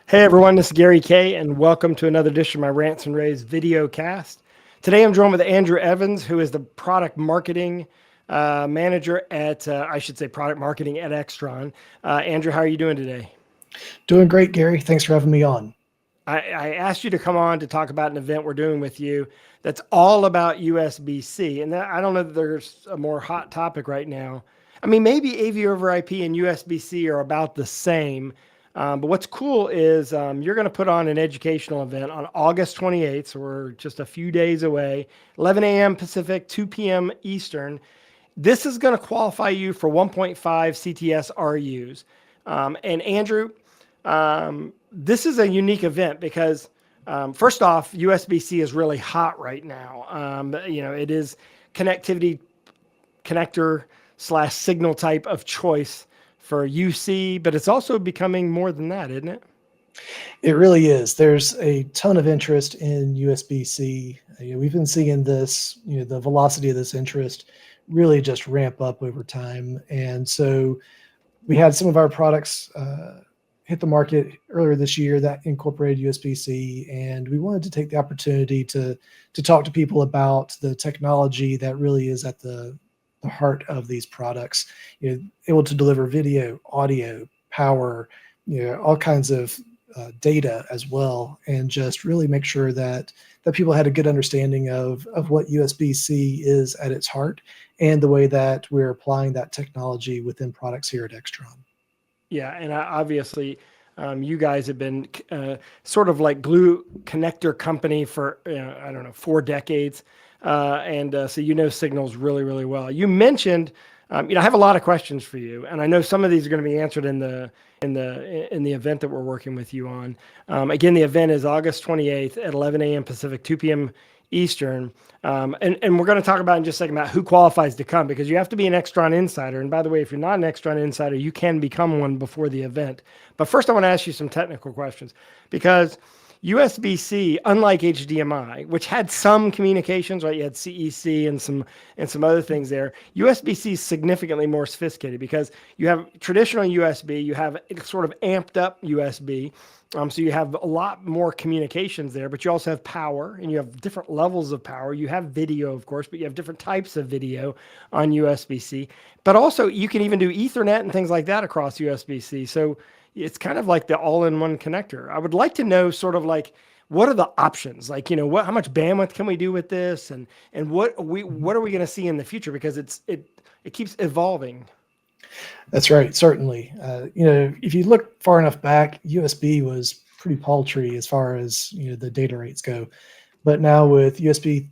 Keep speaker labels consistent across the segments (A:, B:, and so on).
A: Hey everyone, this is Gary Kay, and welcome to another edition of my Rants and Raves video cast. Today I'm joined with Andrew Evans, who is the product marketing manager at, I should say, product marketing at Extron. Andrew, how are you doing today?
B: Doing great, Gary. Thanks for having me on.
A: I asked you to come on to talk about an event we're doing with you that's all about USB-C, and I don't know that there's a more hot topic right now. I mean, maybe AV over IP and USB-C are about the same. But what's cool is you're going to put on an educational event on August 28th. So we're just a few days away, 11 a.m. Pacific, 2 p.m. Eastern. This is going to qualify you for 1.5 CTS RUs. And Andrew, this is a unique event because first off, USB-C is really hot right now. It is connectivity connector slash signal type of choice for UC, but it's also becoming more than that, isn't it?
B: It really is. There's a ton of interest in USB-C. We've been seeing this, the velocity of this interest really just ramp up over time. And so we had some of our products hit the market earlier this year that incorporated USB-C, and we wanted to take the opportunity to talk to people about the technology that really is at the heart of these products, able to deliver video, audio, power, all kinds of data as well, and just really make sure that people had a good understanding of what USB-C is at its heart and the way that we're applying that technology within products here at Extron.
A: Yeah, and obviously, you guys have been sort of like glue connector company for I don't know 4 decades, so signals really really well. You mentioned, I have a lot of questions for you, and I know some of these are going to be answered in the event that we're working with you on. Again, the event is August 28th at 11 a.m. Pacific, 2 p.m. Eastern. And we're going to talk about in just a second about who qualifies to come, because you have to be an Extron insider. And by the way, if you're not an Extron insider, you can become one before the event. But first, I want to ask you some technical questions, because USB-C, unlike HDMI, which had some communications, right? You had CEC and some other things there. USB-C is significantly more sophisticated because you have traditional USB, you have sort of amped up USB. So you have a lot more communications there, but you also have power, and you have different levels of power. You have video, of course, but you have different types of video on USB-C. But also you can even do Ethernet and things like that across USB-C. So it's kind of like the all-in-one connector. I would like to know sort of like, what are the options? Like, how much bandwidth can we do with this, and what are we going to see in the future, because it keeps evolving.
B: That's right, certainly. If you look far enough back, USB was pretty paltry as far as the data rates go. But now with USB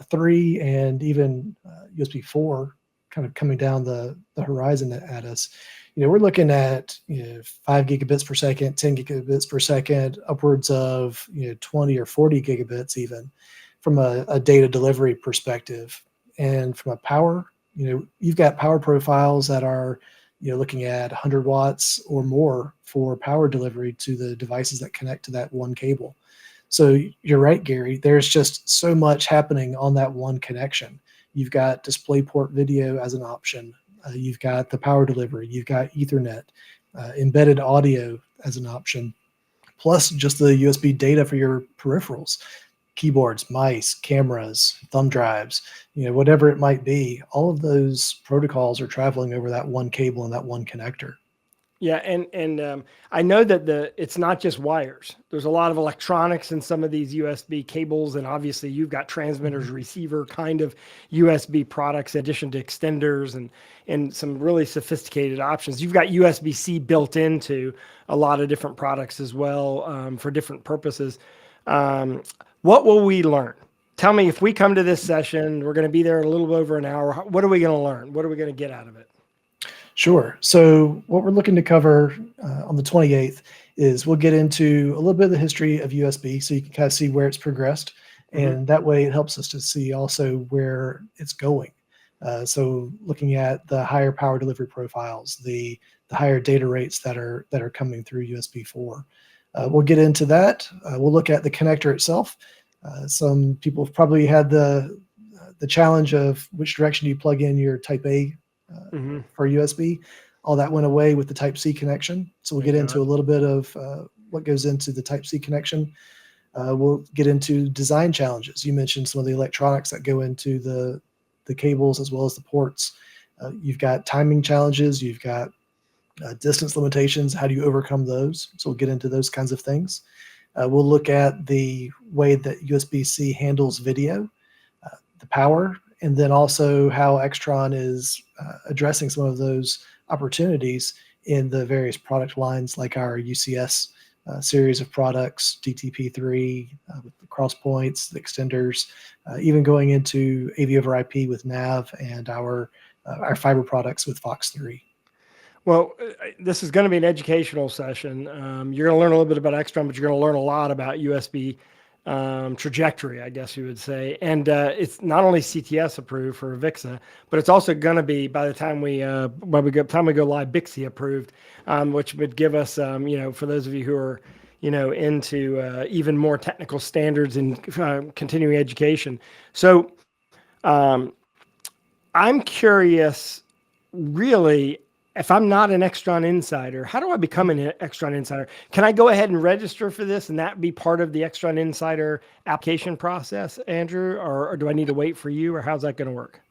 B: 3 and even USB 4 kind of coming down the horizon at us, we're looking at 5 gigabits per second, 10 gigabits per second, upwards of 20 or 40 gigabits even from a data delivery perspective. And from a power, you've got power profiles that are looking at 100 watts or more for power delivery to the devices that connect to that one cable. So you're right, Gary, there's just so much happening on that one connection. You've got DisplayPort video as an option. You've got the power delivery. You've got Ethernet, embedded audio as an option, plus just the USB data for your peripherals, keyboards, mice, cameras, thumb drives, whatever it might be. All of those protocols are traveling over that one cable and that one connector.
A: Yeah, and I know that it's not just wires. There's a lot of electronics in some of these USB cables, and obviously you've got transmitters, receiver kind of USB products, in addition to extenders and some really sophisticated options. You've got USB-C built into a lot of different products as well, for different purposes. What will we learn? Tell me, if we come to this session, we're going to be there a little over an hour. What are we going to learn? What are we going to get out of it?
B: Sure. So what we're looking to cover on the 28th is we'll get into a little bit of the history of USB, so you can kind of see where it's progressed. And that way it helps us to see also where it's going. So looking at the higher power delivery profiles, the higher data rates that are coming through USB 4. We'll get into that. We'll look at the connector itself. Some people have probably had the challenge of which direction you plug in your Type A for USB. All that went away with the Type C connection. So we'll get into a little bit of what goes into the Type-C connection. We'll get into design challenges. You mentioned some of the electronics that go into the cables as well as the ports. You've got timing challenges. You've got distance limitations. How do you overcome those? So we'll get into those kinds of things. We'll look at the way that USB-C handles video, the power, and then also how Extron is addressing some of those opportunities in the various product lines, like our UCS series of products, DTP3, with the cross points, the extenders, even going into AV over IP with NAV and our fiber products with Fox3.
A: Well, this is going to be an educational session. You're going to learn a little bit about Extron, but you're going to learn a lot about USB trajectory, I guess you would say. And it's not only CTS approved for VIXA, but it's also going to be, by the time we go live, BIXI approved, which would give us, for those of you who are, into even more technical standards in continuing education. So I'm curious, really, if I'm not an Extron insider, how do I become an Extron insider? Can I go ahead and register for this and that be part of the Extron insider application process, Andrew, or do I need to wait for you, or how's that going to work?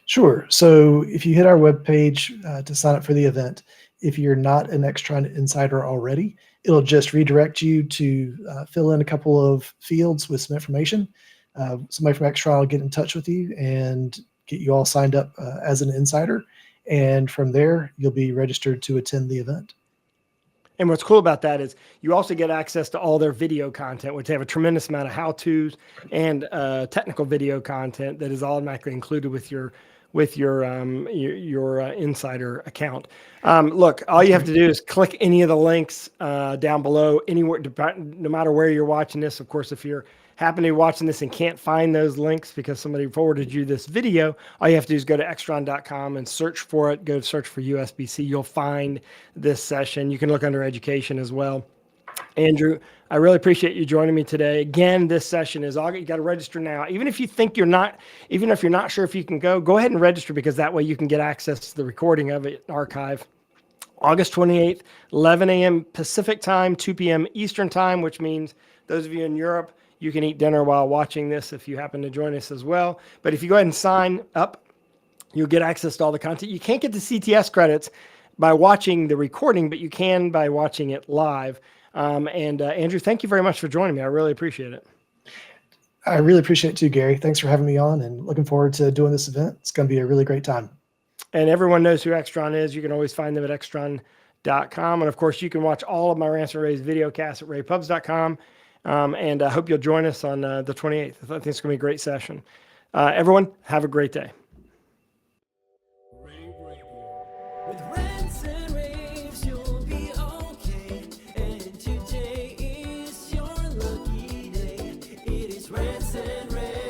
B: Sure. So if you hit our webpage to sign up for the event, if you're not an Extron insider already, it'll just redirect you to fill in a couple of fields with some information. Somebody from Extron will get in touch with you and get you all signed up as an insider. And from there, you'll be registered to attend the event.
A: And what's cool about that is you also get access to all their video content, which they have a tremendous amount of how-tos and technical video content that is automatically included with your insider account. Look, all you have to do is click any of the links down below, anywhere, no matter where you're watching this. Of course, if you're happen to be watching this and can't find those links because somebody forwarded you this video, all you have to do is go to extron.com and search for it. Go search for USB-C. You'll find this session. You can look under education as well. Andrew, I really appreciate you joining me today. Again, this session is all, you got to register now. Even if you're not sure if you can go ahead and register, because that way you can get access to the recording of it, archive. August 28th, 11 a.m. Pacific time, 2 p.m. Eastern time, which means those of you in Europe, you can eat dinner while watching this if you happen to join us as well. But if you go ahead and sign up, you'll get access to all the content. You can't get the CTS credits by watching the recording, but you can by watching it live. Andrew, thank you very much for joining me. I really appreciate it.
B: I really appreciate it too, Gary. Thanks for having me on, and looking forward to doing this event. It's going to be a really great time.
A: And everyone knows who Extron is. You can always find them at extron.com. And of course, you can watch all of my Ransom Rays videocasts at raypubs.com. And I hope you'll join us on the 28th. I think it's going to be a great session. Everyone, have a great day.
C: And today is your lucky day. It is Rants and Raves.